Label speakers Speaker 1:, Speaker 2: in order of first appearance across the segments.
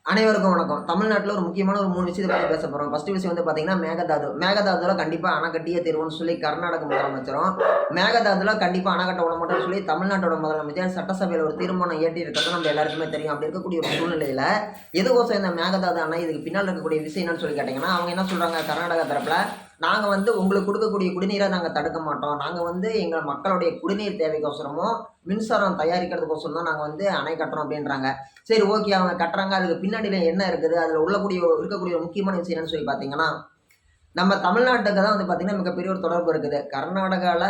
Speaker 1: அனைவருக்கும் வணக்கம். தமிழ்நாட்டில் ஒரு முக்கியமான ஒரு 3 விஷயத்தை பத்தி பேச போறோம். ஃபர்ஸ்ட் விஷயம் வந்து பார்த்தீங்கன்னா, மேகதாது. மேகதாதுல கண்டிப்பா அணை கட்டியே தீருவோம்னு சொல்லி கர்நாடக முதலமைச்சரும், மேகதாதுல கண்டிப்பா அணை கட்ட விட மாட்டோம்னு சொல்லி தமிழ்நாட்டோட முதலமைச்சர் சட்டசபையில ஒரு தீர்மானம் இயற்றி இருக்கிறது நம்ம எல்லாருக்குமே தெரியும். அப்படி இருக்கக்கூடிய ஒரு சூழ்நிலையில, எதுக்கோசரம் இந்த மேகதாது அணை இதுக்கு பின்னால இருக்கக்கூடிய விஷயம் என்னன்னு சொல்லி கேட்டீங்கன்னா, அவங்க என்ன சொல்றாங்க கர்நாடகா தரப்புல, நாங்க வந்து உங்களுக்கு குடுக்கக்கூடிய குடிநீரை நாங்க தடுக்க மாட்டோம். நாங்க வந்து எங்க மக்களுடைய குடிநீர் தேவைக்கோசரமும், மின்சாரம் தயாரிக்கிறதுக்கோசரம் தான் நாங்க வந்து அணை கட்டுறோம் அப்படின்றாங்க. சரி, ஓகே, அவங்க கட்டுறாங்க. அதுக்கு பின்னாடில என்ன இருக்குது? அதுல இருக்கக்கூடிய ஒரு முக்கியமான விஷயம் என்னன்னு சொல்லி பார்த்தீங்கன்னா, நம்ம தமிழ்நாட்டுக்கு தான் வந்து பார்த்தீங்கன்னா, மிகப்பெரிய ஒரு தொடர்பு இருக்குது. கர்நாடகால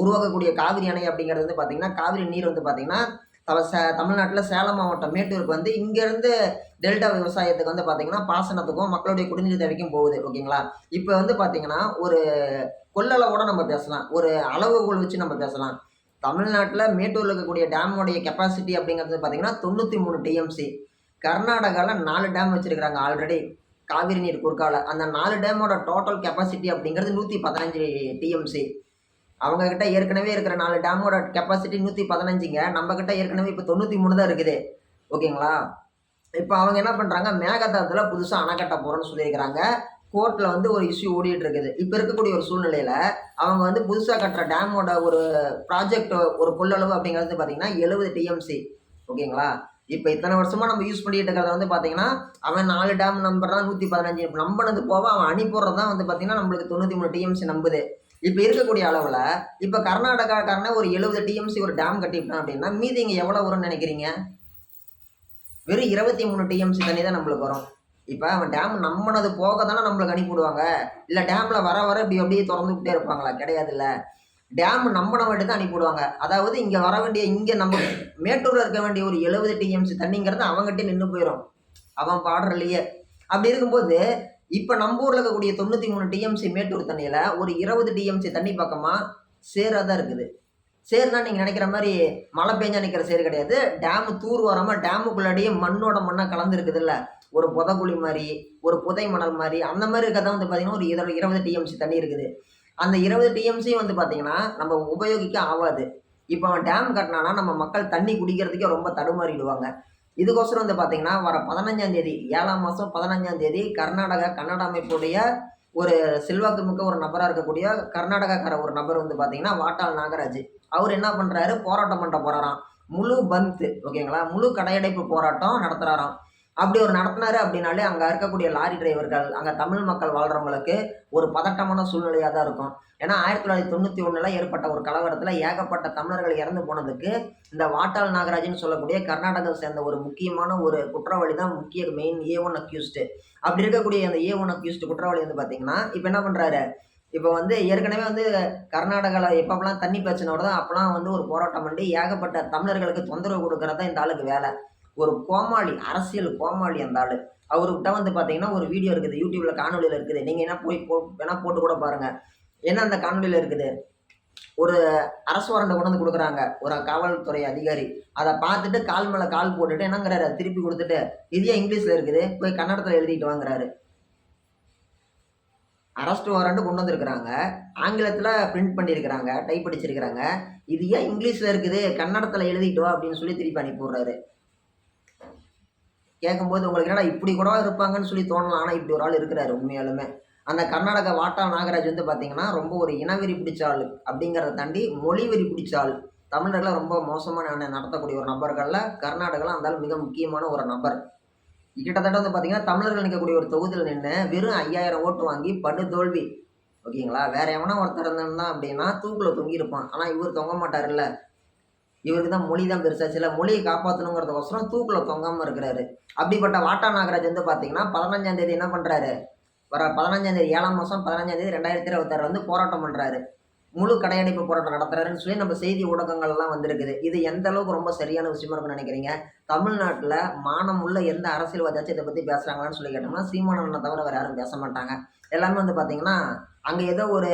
Speaker 1: உருவாகக்கூடிய காவிரி அணை அப்படிங்கிறது வந்து பார்த்தீங்கன்னா, காவிரி நீர் வந்து பார்த்தீங்கன்னா, தமிழ்நாட்டுல சேலம் மாவட்டம் மேட்டூருக்கு வந்து இங்கேருந்து டெல்டா விவசாயத்துக்கு வந்து பார்த்தீங்கன்னா, பாசனத்துக்கும், மக்களுடைய குடிநீர் தேவைக்கும் போகுது. ஓகேங்களா? இப்ப வந்து பார்த்தீங்கன்னா, ஒரு கொள்ளளவோட நம்ம பேசலாம். ஒரு அளவுகோல் வச்சு நம்ம பேசலாம். தமிழ்நாட்டுல மேட்டூர்ல இருக்கக்கூடிய டேமோடைய கெப்பாசிட்டி அப்படிங்கிறது பார்த்தீங்கன்னா, 93 டிஎம்சி. கர்நாடகால 4 டேம் வச்சிருக்காங்க ஆல்ரெடி. காவிரி நீர் குறுக்கால. அந்த 4 டேமோட டோட்டல் கெப்பாசிட்டி அப்படிங்கிறது 115 டிஎம்சி. அவங்க கிட்ட ஏற்கனவே இருக்கிற 4 டேமோட கெப்பாசிட்டி 115ங்க. நம்ம கிட்ட ஏற்கனவே இப்ப 93 தான் இருக்குது. ஓகேங்களா? இப்ப அவங்க என்ன பண்றாங்க, மேகதாதுல புதுசா அணை கட்ட போறோம்ன்னு சொல்லியிருக்கிறாங்க. கோர்ட்ல வந்து ஒரு இஷ்யூ ஓடிட்டு இருக்குது. இப்ப இருக்கக்கூடிய ஒரு சூழ்நிலையில, அவங்க வந்து புதுசா கட்டுற டேமோட ஒரு ப்ராஜெக்ட் ஒரு கொள்ளளவு அப்படிங்கிறது பார்த்தீங்கன்னா, 70 டிஎம்சி. ஓகேங்களா? இப்ப இத்தன வருஷமா நம்ம யூஸ் பண்ணிட்டு இருக்கிறத வந்து பார்த்தீங்கன்னா, அவன் 4 டேம் நம்புறான் 115 நம்புனது போக அவன் அனுப்பிடுறது தான் வந்து பார்த்தீங்கன்னா, நம்மளுக்கு 93 டிஎம்சி நம்புது. இப்ப இருக்கக்கூடிய அளவுல, இப்ப கர்நாடகாக்காரன் ஒரு 70 டிஎம்சி ஒரு டேம் கட்டிட்டான் அப்படின்னா, மீதி இங்க எவ்வளவு வரும்னு நினைக்கிறீங்க? வெறும் 23 டிஎம்சி தண்ணி தான் நம்மளுக்கு வரும். இப்ப அவன் டேம் நம்புனது போக தானே நம்மளுக்கு அனுப்பிவிடுவாங்க. இல்ல டேம்ல வர வர இப்படி அப்படியே தொறந்துகிட்டே இருப்பாங்களா? கிடையாதுல்ல. டேம் நம்புனவன்ட்ட தான் அனுப்பிவிடுவாங்க. அதாவது இங்க வர வேண்டிய இங்க நம்ம மேட்டூர்ல இருக்க வேண்டிய ஒரு 70 டிஎம்சி தண்ணிங்கிறது அவன்கிட்டயே நின்னு போயிரும். அவன் பாடுறலயே. அப்படி இருக்கும்போது, இப்ப நம்ம ஊர்ல இருக்கக்கூடிய 93 டிஎம்சி மேட்டூர் தண்ணியில ஒரு 20 டிஎம்சி தண்ணி பக்கமா சேரா தான் இருக்குது. சேர்னா நீங்க நினைக்கிற மாரி மழை பெஞ்சா நிக்கிற சேறு கிடையாது. டேம் தூர் வாராம டேமுக்குள்ளாடியே மண்ணோட மண்ணா கலந்து இருக்குதுல்ல. ஒரு புதைகுழி மாரி, ஒரு புதை மணல் மாரி, அந்த மாரி இருக்கறது வந்து பார்த்தீங்கன்னா, ஒரு 20 டிஎம்சி தண்ணி இருக்குது. அந்த 20 டிஎம்சியும் வந்து பார்த்தீங்கன்னா, நம்ம உபயோகிக்க ஆவாது. இப்ப அவன் டேம் கட்டுனான்னா, நம்ம மக்கள் தண்ணி குடிக்கிறதுக்கே ரொம்ப தடுமாறிடுவாங்க. இதுக்கோசரம் வந்து பார்த்தீங்கன்னா, வர 15ஆம் தேதி 7ஆம் மாசம் 15ஆம் தேதி கர்நாடகா கன்னட அமைப்புடைய ஒரு செல்வாக்கு மிக்க ஒரு நபரா இருக்கக்கூடிய கர்நாடகாக்கார ஒரு நபர் வந்து பார்த்தீங்கன்னா, வாட்டாள் நாகராஜ். அவரு என்ன பண்றாரு, போராட்டம் பண்ண போறாராம். முழு பந்த், ஓகேங்களா? முழு கடையடைப்பு போராட்டம் நடத்துறாராம். அப்படி ஒரு நடத்துனாரு அப்படின்னாலே, அங்க இருக்கக்கூடிய லாரி டிரைவர்கள், அங்க தமிழ் மக்கள் வாழ்றவங்களுக்கு ஒரு பதட்டமான சூழ்நிலையா தான் இருக்கும். ஏன்னா 1991ல ஏற்பட்ட ஒரு கலவரத்துல ஏகப்பட்ட தமிழர்கள் இறந்து போனதுக்கு, இந்த வாட்டாள் நாகராஜ்ன்னு சொல்லக்கூடிய கர்நாடகாவை சேர்ந்த ஒரு முக்கியமான ஒரு குற்றவாளி தான் முக்கிய மெயின் ஏ1 அக்யூஸ்ட். அப்படி இருக்கக்கூடிய அந்த ஏ1 அக்யூஸ்ட் குற்றவாளி வந்து பார்த்தீங்கன்னா, இப்ப என்ன பண்றாரு, இப்ப வந்து ஏற்கனவே வந்து கர்நாடகால எப்பப்பலாம் தண்ணி பிரச்சனை வருதோ, அப்பலாம் வந்து ஒரு போராட்டம் பண்ணி ஏகப்பட்ட தமிழர்களுக்கு தொந்தரவு குடுக்குறது தான் இந்த ஆளுக்கு வேல. ஒரு கோமாளி, அரசியல் கோமாளி அந்த ஆளு. அவருகிட்ட வந்து பார்த்தீங்கன்னா, ஒரு வீடியோ இருக்குது. YouTubeல காணொளியில இருக்குது. நீங்க வேணா போட்டு கூட பாருங்க. என்ன அந்த காணொளியில இருக்குது? ஒரு அரசு வாரண்ட கொண்டு வந்து குடுக்குறாங்க. ஒரு காவல்துறை அதிகாரி. அத பார்த்துட்டு கால் மேல கால் போட்டுட்டு என்னங்கிறாரு, அத திருப்பி குடுத்துட்டு, "இது ஏன் இங்கிலீஷ்ல இருக்குது? போய் கன்னடத்துல எழுதிட்டு வாங்கிறாரு." அரெஸ்ட் வாரண்ட் கொண்டு வந்திருக்கிறாங்க. ஆங்கிலத்தில பிரிண்ட் பண்ணியிருக்கிறாங்க. டைப் அடிச்சிருக்கிறாங்க. "இது ஏன் இங்கிலீஷ்ல இருக்குது? கன்னடத்துல எழுதிட்டு வா" அப்படின்னு சொல்லி திருப்பி அனுப்பி விடுறாரு. கேட்கும்போது உங்களுக்கு என்னடா இப்படி கூடவா இருப்பாங்கன்னு சொல்லி தோணலாம். ஆனா இப்படி ஒரு ஆள் இருக்கிறாரு உண்மையாலுமே. அந்த கர்நாடகா வாட்டா நாகராஜ் வந்து பார்த்தீங்கன்னா, ரொம்ப ஒரு இனவெறி பிடிச்ச ஆளு. அப்படிங்கிறத தாண்டி மொழி வெறி பிடிச்ச ஆள். தமிழர்கள ரொம்ப மோசமா நடத்தக்கூடிய ஒரு நபர்கள்ல கர்நாடகால அந்த ஆள் மிக முக்கியமான ஒரு நபர். கிட்டத்தட்ட வந்து பார்த்தீங்கன்னா, தமிழர்கள் நிக்கக்கூடிய ஒரு தொகுதியில நின்னு வெறும் 5000 ஓட்டு வாங்கி படுதோல்வி. ஓகேங்களா? வேற எவனா ஒருத்தன் இருந்திருந்தான் அப்படின்னா, தூக்குல தொங்கியிருப்பான். ஆனா இவரு தொங்க மாட்டாருல்ல. இவருக்கு தான் மொழி தான் பெருசாச்சுல்ல. மொழிய காப்பாத்தணுங்கிறதுக்கோசரம் தூக்குல தொங்காம இருக்கிறாரு. அப்படிப்பட்ட வாட்டா நாகராஜ் வந்து பார்த்தீங்கன்னா, 15ஆம் தேதி என்ன பண்றாரு, வர 15ஆம் தேதி 7ஆம் மாசம் 15ஆம் தேதி 2026 வந்து போராட்டம் பண்றாரு. முழு கடையடைப்பு போராட்டம் நடத்துறாருன்னு சொல்லி நம்ம செய்தி ஊடகங்கள்லாம் வந்திருக்குது. இது எந்த அளவுக்கு ரொம்ப சரியான விஷயமா இருக்கும்னு நினைக்கிறீங்க? தமிழ்நாட்டுல மானம் உள்ள எந்த அரசியல்வாதியாச்சும் இத பத்தி பேசுறாங்களான்னு சொல்லி கேட்டோம்னா, சீமான் அண்ணன தவிர வேற யாரும் பேச மாட்டாங்க. எல்லாமே வந்து பார்த்தீங்கன்னா, அங்க ஏதோ ஒரு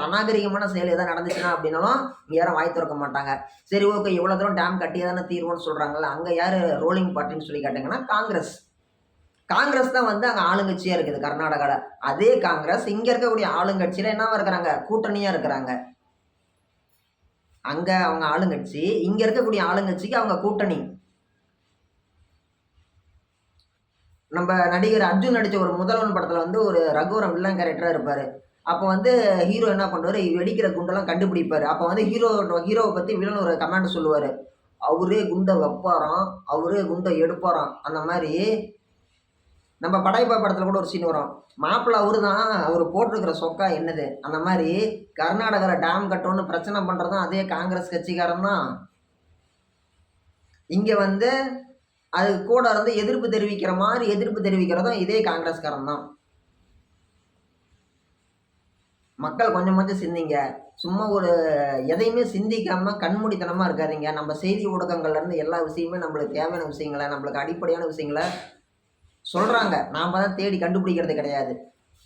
Speaker 1: அநாகரிகமான செயல் ஏதாவது நடந்துச்சுன்னா அப்படின்னாலும், இங்க யாரும் வாய் தொறக்க மாட்டாங்க. சரி, ஓகே, இவ்வளோ தூரம் டேம் கட்டியே தானே தீர்வோம்ன்னு சொல்றாங்கல்ல, அங்க யாரு ரோலிங் பார்ட்டின்னு சொல்லி கேட்டீங்கன்னா, காங்கிரஸ். காங்கிரஸ் தான் வந்து அங்க ஆளுங்கட்சியா இருக்குது கர்நாடகால. அதே காங்கிரஸ் இங்க இருக்கக்கூடிய ஆளுங்கட்சியில என்னவா இருக்கிறாங்க? கூட்டணியா இருக்கிறாங்க. அங்க அவங்க ஆளுங்கட்சி, இங்க இருக்கக்கூடிய ஆளுங்கட்சிக்கு அவங்க கூட்டணி. நம்ம நடிகர் அர்ஜுன் நடித்த ஒரு முதல்வன் படத்தில் வந்து ஒரு ரகுவரன் வில்லன் கேரக்டராக இருப்பார். அப்போ வந்து ஹீரோ என்ன பண்ணுவார், வெடிக்கிற குண்டெல்லாம் கண்டுபிடிப்பார். அப்போ வந்து ஹீரோவை பற்றி வில்லன் ஒரு கமெண்ட் சொல்லுவார், அவரே குண்டை வைப்பாராம், அவரே குண்டை எடுப்பாராம். அந்த மாதிரி நம்ம படையப்பா படத்தில் கூட ஒரு சீன் வரும், மாப்பிள்ளை அவரு தான், அவர் போட்டிருக்கிற சொக்கா என்னது. அந்த மாதிரி கர்நாடகாவில் டேம் கட்டணும்னு பிரச்சனை பண்ணுறதும் அதே காங்கிரஸ் கட்சிக்காரன் தான். இங்கே வந்து அது கூட இருந்து எதிர்ப்பு தெரிவிக்கிற மாதிரி எதிர்ப்பு தெரிவிக்கிறதும் இதே காங்கிரஸ்காரன் தான். மக்கள் கொஞ்சம் கொஞ்சம் சிந்திங்க. சும்மா ஒரு எதையுமே சிந்திக்காம கண்மூடித்தனமாக இருக்காதீங்க. நம்ம செய்தி ஊடகங்கள்லேருந்து எல்லா விஷயமே நம்மளுக்கு தேவையான விஷயங்களை, நம்மளுக்கு அடிப்படையான விஷயங்களை சொல்கிறாங்க. நாம் தான் தேடி கண்டுபிடிக்கிறது கிடையாது.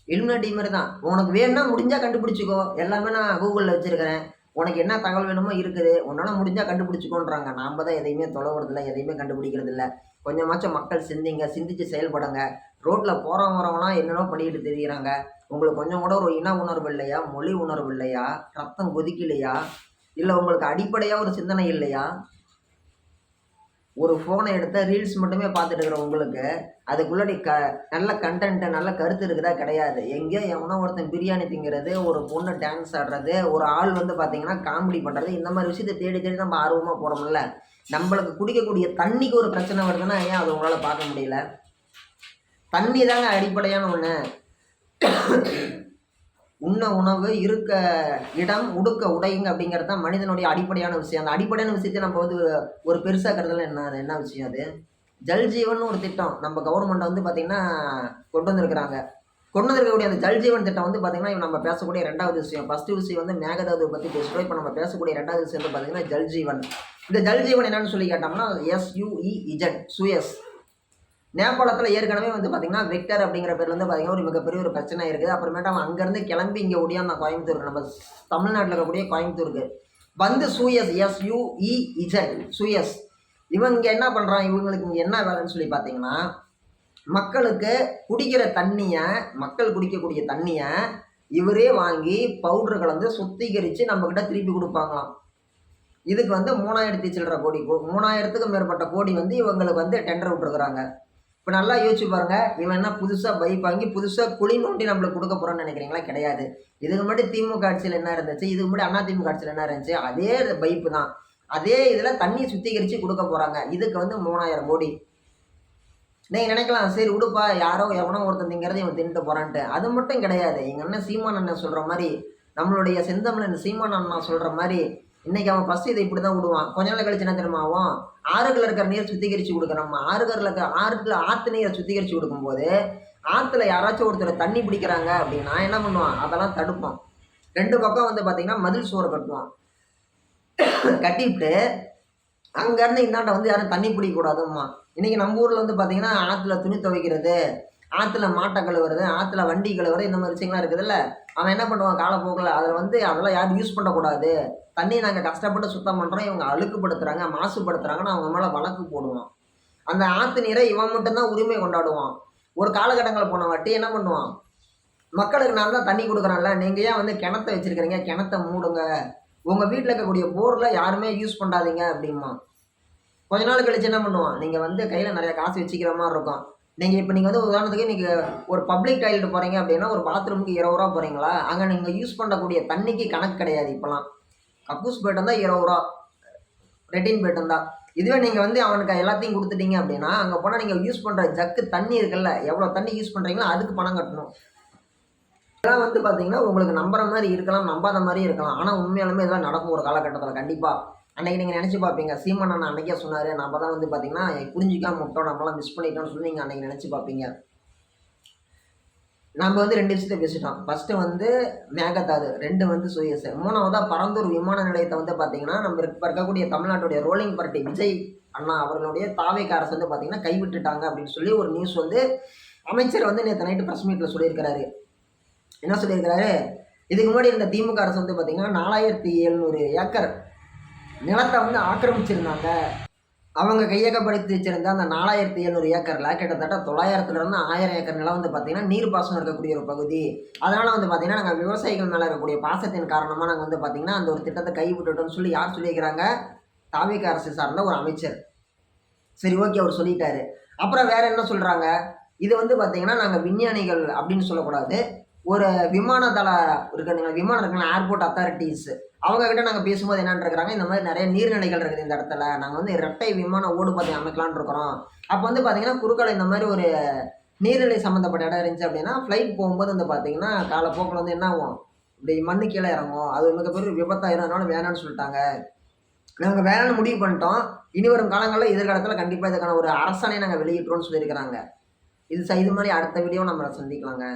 Speaker 1: இலுமினாட்டி மாதிரி தான். உனக்கு வேணும்னா முடிஞ்சால் கண்டுபிடிச்சிக்கோ, எல்லாமே நான் கூகுளில் வச்சுருக்கிறேன், உனக்கு என்ன தகவல் வேணுமோ இருக்குது, உன்னால் முடிஞ்சால் கண்டுபிடிச்சிக்கோன்றாங்க. நாம் தான் எதையுமே தொலைவுறதில்ல, எதையுமே கண்டுபிடிக்கிறது இல்லை. கொஞ்சமாச்சும் மக்கள் சிந்திங்க, சிந்திச்சு செயல்படுங்க. ரோட்டில் போகிறவங்கலாம் என்னென்னோ பண்ணிக்கிட்டு தெரியுறாங்க. உங்களுக்கு கொஞ்சம் கூட ஒரு இன உணர்வு இல்லையா, மொழி உணர்வு இல்லையா, ரத்தம் கொதிக்கலையா, இல்லை உங்களுக்கு அடிப்படையாக ஒரு சிந்தனை இல்லையா? ஒரு ஃபோனை எடுத்தால் ரீல்ஸ் மட்டுமே பார்த்துட்டு இருக்கிற உங்களுக்கு அதுக்குள்ளாடி நல்ல கண்டென்ட்டு நல்ல கருத்து இருக்குதா? கிடையாது. எங்கேயோ எவனோ ஒருத்தன் பிரியாணி திங்கிறது, ஒரு பொண்ணு டான்ஸ் ஆடுறது, ஒரு ஆள் வந்து பார்த்தீங்கன்னா காமெடி பண்ணுறது, இந்த மாதிரி விஷயத்தை தேடி தேடி நம்ம ஆர்வமாக போகிறோம்ல. நம்மளுக்கு குடிக்கக்கூடிய தண்ணிக்கு ஒரு பிரச்சனை வருதுன்னா ஏன் அது உங்களால் பார்க்க முடியல? தண்ணி தாங்க அடிப்படையான ஒன்று. உண்ண உணவு, இருக்க இடம், உடுக்க உடைங்க அப்படிங்கிறது தான் மனிதனுடைய அடிப்படையான விஷயம். அந்த அடிப்படையான விஷயத்தை நம்ம வந்து ஒரு பெருசாக்கிறதுல என்ன விஷயம் அது? ஜல்ஜீவன் ஒரு திட்டம் நம்ம கவர்மெண்ட் வந்து பார்த்திங்கன்னா கொண்டு வந்திருக்கக்கூடிய அந்த ஜல்ஜீவன் திட்டம் வந்து பார்த்திங்கன்னா நம்ம பேசக்கூடிய ரெண்டாவது விஷயம். ஃபஸ்ட்டு விஷயம் வந்து மேகதாதுவை பற்றி பேசுகிறோம். இப்போ நம்ம பேசக்கூடிய ரெண்டாவது விஷயம் வந்து பார்த்திங்கன்னா ஜல்ஜீவன். இந்த ஜல்ஜீவன் என்னன்னு சொல்லி கேட்டோம்னா SUEZ, சுயஸ். நேபாளத்தில் ஏற்கனவே வந்து பார்த்திங்கன்னா விக்டர் அப்படிங்கிற பேர் வந்து பார்த்திங்கன்னா ஒரு மிகப்பெரிய ஒரு பிரச்சனை இருக்குது. அப்புறமேட்டு அவன் அங்கேருந்து கிளம்பி இங்கே ஓடியாந்தான் கோயம்புத்தூருக்கு, நம்ம தமிழ்நாட்டில் இருக்கக்கூடிய கோயம்புத்தூருக்கு வந்து சூயஸ், SUEZ, சுயஸ். இவன் இங்கே என்ன பண்ணுறான், இவங்களுக்கு இங்கே என்ன வேலைன்னு சொல்லி பார்த்தீங்கன்னா, மக்களுக்கு குடிக்கிற தண்ணியை, மக்கள் குடிக்கக்கூடிய தண்ணியை இவரே வாங்கி பவுடர் கலந்து சுத்திகரித்து நம்மக்கிட்ட திருப்பி கொடுப்பாங்களாம். இதுக்கு வந்து 3000 சில்லற கோடி, 3000க்கும் மேற்பட்ட கோடி வந்து இவங்களுக்கு வந்து டெண்டர் விட்டுருக்குறாங்க. இப்போ நல்லா யோசிச்சு பாருங்க, இவன் என்ன புதுசாக பைப் வாங்கி புதுசாக குழி நோண்டி நம்மளுக்கு கொடுக்க போகிறோன்னு நினைக்கிறீங்களா? கிடையாது. இதுக்கு முன்னாடி திமுக ஆட்சியில் என்ன இருந்துச்சு, இதுக்கு முன்னாடி அதிமுக ஆட்சியில் என்ன இருந்துச்சு, அதே பைப்பு தான், அதே இதில் தண்ணி சுத்திகரித்து கொடுக்க போகிறாங்க. இதுக்கு வந்து 3000 கோடி. நீங்கள் நினைக்கலாம், சரி உடுப்பா, யாரோ எவனோ ஒருத்தன் திங்கிறத இவன் தின்ட்டு போகிறான்ட்டு. அது மட்டும் கிடையாது. எங்கள் அண்ணன் சீமான் அண்ணன் சொல்கிற மாதிரி, நம்மளுடைய செந்தமிழன் சீமான் அண்ணன் சொல்கிற மாதிரி, இன்றைக்கி அவன் ஃபஸ்ட்டு இதை இப்படி தான் விடுவான். கொஞ்ச நாள் கழிச்சு என்ன தெரியுமா ஆகும், ஆறுகளில் இருக்கிற நீர் சுத்திகரித்து கொடுக்குறோம். ஆற்றுல நீரை சுத்திகரித்து கொடுக்கும்போது ஆற்றுல யாராச்சும் ஒருத்தர் தண்ணி பிடிக்கிறாங்க அப்படின்னா என்ன பண்ணுவான், அதெல்லாம் தடுப்பான். 2 பக்கம் வந்து பார்த்திங்கன்னா மதில் சுவர் கட்டுவான். கட்டிவிட்டு அங்கேருந்து இந்தாண்ட வந்து யாரும் தண்ணி பிடிக்கக்கூடாதும்மா. இன்றைக்கி நம்ம ஊரில் வந்து பார்த்திங்கன்னா ஆற்றுல துணி துவைக்கிறது, ஆற்றுல மாட்டை கழுவுறது, ஆற்றுல வண்டி கழுவுறது, இந்த மாதிரி விஷயங்கள்லாம் இருக்குதுல்ல. அவன் என்ன பண்ணுவான், காலப்போக்கில் அதில் வந்து அதெல்லாம் யாரும் யூஸ் பண்ணக்கூடாது, தண்ணியை நாங்கள் கஷ்டப்பட்டு சுத்தம் பண்ணுறோம், இவங்க அழுக்குப்படுத்துகிறாங்க, மாசுபடுத்துகிறாங்கன்னு அவங்க மேலே வழக்கு போடுவான். அந்த ஆற்று நீரை இவன் மட்டும்தான் உரிமை கொண்டாடுவான். ஒரு காலகட்டங்களில் போன வாட்டி என்ன பண்ணுவான், மக்களுக்கு நான் தான் தண்ணி கொடுக்குறேன்ல, நீங்கள் ஏன் வந்து கிணத்த வச்சுருக்கிறீங்க, கிணத்த மூடுங்க, உங்கள் வீட்டில் இருக்கக்கூடிய போரில் யாருமே யூஸ் பண்ணாதீங்க அப்படிமா. கொஞ்ச நாள் கழிச்சு என்ன பண்ணுவான், நீங்கள் வந்து கையில் நிறைய காசு வச்சுக்கிற மாதிரி இருக்கும். நீங்கள் வந்து உதாரணத்துக்கு நீங்கள் ஒரு பப்ளிக் டாய்லெட் போகிறீங்க அப்படின்னா ஒரு பாத்ரூமுக்கு 20 ரூபா போகிறீங்களா, அங்கே நீங்கள் யூஸ் பண்ணக்கூடிய தண்ணிக்கு கணக்கு கிடையாது. இப்போலாம் கக்கூஸ் போய்ட்டு வந்தால் 20 ரூபா, ரெட்டின் போய்ட்டு வந்தால். இதுவே நீங்கள் வந்து அவனுக்கு எல்லாத்தையும் கொடுத்துட்டீங்க அப்படின்னா, அங்கே போனால் நீங்கள் யூஸ் பண்ணுற ஜக்கு தண்ணி இருக்குல்ல, எவ்வளோ தண்ணி யூஸ் பண்ணுறீங்களோ அதுக்கு பணம் கட்டணும். இதெல்லாம் வந்து பார்த்தீங்கன்னா உங்களுக்கு நம்புற மாதிரி இருக்கலாம், நம்பாத மாதிரி இருக்கலாம். ஆனால் உண்மையாலுமே இதெல்லாம் நடக்கும் ஒரு காலகட்டத்தில் கண்டிப்பாக. அன்றைக்கி நீங்கள் நினச்சி பார்ப்பீங்க, சீமான் அண்ணன் அன்றைக்கே சொன்னார், நம்ம தான் வந்து பார்த்திங்கன்னா புரிஞ்சிக்காம விட்டோம், நம்மளாம் மிஸ் பண்ணிட்டோம்னு சொல்லி நீங்கள் அன்றைக்கி நினச்சி பார்ப்பீங்க. நம்ம வந்து 2 விஷயத்தை பேசிட்டோம். ஃபஸ்ட்டு வந்து மேகதாது, 2 வந்து சுயஸ், 3வதாக பரந்தூர் விமான நிலையத்தை வந்து பார்த்திங்கன்னா நம்ம இப்போ இருக்கக்கூடிய தமிழ்நாட்டுடைய ரோலிங் பார்ட்டி விஜய் அண்ணா அவர்களுடைய தாவேக அரசு வந்து பார்த்திங்கன்னா கைவிட்டுட்டாங்க அப்படின்னு சொல்லி ஒரு நியூஸ் வந்து அமைச்சர் வந்து நேற்று நைட்டு ப்ரெஸ் மீட்டில் சொல்லியிருக்கிறாரு. என்ன சொல்லியிருக்கிறாரு, இதுக்கு முன்னாடி இருந்த திமுக அரசு வந்து பார்த்திங்கன்னா 4700 ஏக்கர் நிலத்தை வந்து ஆக்கிரமிச்சிருந்தாங்க. அவங்க கையகப்படுத்தி வச்சிருந்த அந்த 4700 ஏக்கரில் கிட்டத்தட்ட 900லேருந்து 1000 ஏக்கர் நிலம் வந்து பார்த்திங்கன்னா நீர்ப்பாசனம் இருக்கக்கூடிய ஒரு பகுதி. அதனால் வந்து பார்த்திங்கன்னா நாங்கள் விவசாயிகள் மேலே இருக்கக்கூடிய பாசத்தின் காரணமாக நாங்கள் வந்து பார்த்திங்கன்னா அந்த ஒரு திட்டத்தை கைவிட்டுட்டோம்னு சொல்லி யார் சொல்லியிருக்கிறாங்க, தாவேக அரசு சார்ந்த ஒரு அமைச்சர். சரி ஓகே, அவர் சொல்லிட்டாரு. அப்புறம் வேறு என்ன சொல்கிறாங்க, இது வந்து பார்த்தீங்கன்னா, நாங்க விஞ்ஞானிகள் அப்படின்னு சொல்லக்கூடாது. ஒரு விமான தள இருக்குதுங்களா, விமானம் இருக்குங்களா, ஏர்போர்ட் அத்தாரிட்டீஸ் அவங்க கிட்ட நாங்க பேசும்போது என்னான்ருக்கிறாங்க, இந்த மாரி நெறைய நீர்நிலைகள் இருக்குது இந்த இடத்துல. நாங்க வந்து இரட்டை விமான ஓடுபாதை அமைக்கலான்னு இருக்கிறோம். அப்ப வந்து பார்த்தீங்கன்னா, குறுக்கால இந்த மாரி ஒரு நீர்நிலை சம்மந்தப்பட்ட இடம் இருந்துச்சு அப்படின்னா, ஃப்ளைட் போகும்போது வந்து பார்த்தீங்கன்னா, காலப்போக்குல வந்து என்ன ஆகும், இப்படி மண்ணு கீழ இறங்கும். அது மிகப்பெரிய விபத்தாயிரும். அதனால வேணான்னு சொல்ட்டாங்க. நாங்க வேணான்னு முடிவு பண்ணிட்டோம். இனி வரும் காலங்கள்ல எதிர்காலத்துல கண்டிப்பா இதுக்கான ஒரு அரசாணைய நாங்க வெளியிடுறோம்னு சொல்லியிருக்கிறாங்க. இது மாரி அடுத்த வீடியோல நம்ம சந்திக்கலாங்க.